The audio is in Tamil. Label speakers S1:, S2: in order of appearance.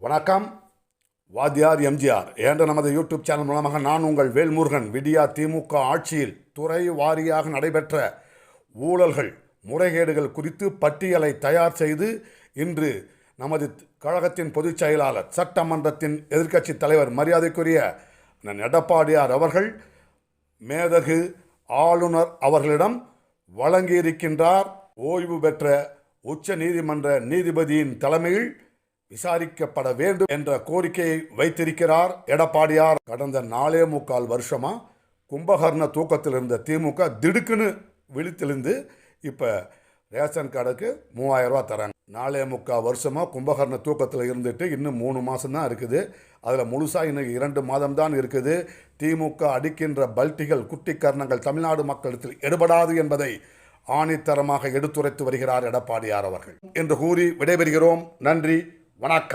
S1: வணக்கம். வாத்தியார் எம்ஜிஆர் என்ற நமது யூடியூப் சேனல் மூலமாக நான் உங்கள் வேல்முருகன். விடியா திமுக ஆட்சியில் துறை வாரியாக நடைபெற்ற ஊழல்கள், முறைகேடுகள் குறித்து பட்டியலை தயார் செய்து இன்று நமது கழகத்தின் பொதுச் செயலாளர், சட்டமன்றத்தின் எதிர்க்கட்சி தலைவர், மரியாதைக்குரிய எடப்பாடியார் அவர்கள் மேதகு ஆளுநர் அவர்களிடம் வழங்கியிருக்கின்றார். ஓய்வு பெற்ற உச்ச நீதிமன்ற நீதிபதியின் தலைமையில் விசாரிக்கப்பட வேண்டும் என்ற கோரிக்கையை வைத்திருக்கிறார் எடப்பாடியார். கடந்த 4.25 வருஷமா கும்பகர்ண தூக்கத்தில் இருந்த திமுக திடுக்குன்னு விழித்தெழுந்து இப்போ ரேஷன் கார்டுக்கு 3000 ரூபா தராங்க. 4.25 வருஷமா கும்பகர்ண தூக்கத்தில் இருந்துட்டு இன்னும் 3 மாதம் தான் இருக்குது. அதில் முழுசாக இன்னும் 2 மாதம் தான் இருக்குது. திமுக அடிக்கின்ற பல்ட்டிகள், குட்டி கர்ணங்கள் தமிழ்நாடு மக்களிடத்தில் எடுபடாது என்பதை ஆணித்தரமாக எடுத்துரைத்து வருகிறார் எடப்பாடியார் அவர்கள் என்று கூறி விடைபெறுகிறோம். நன்றி, வணக்கம்.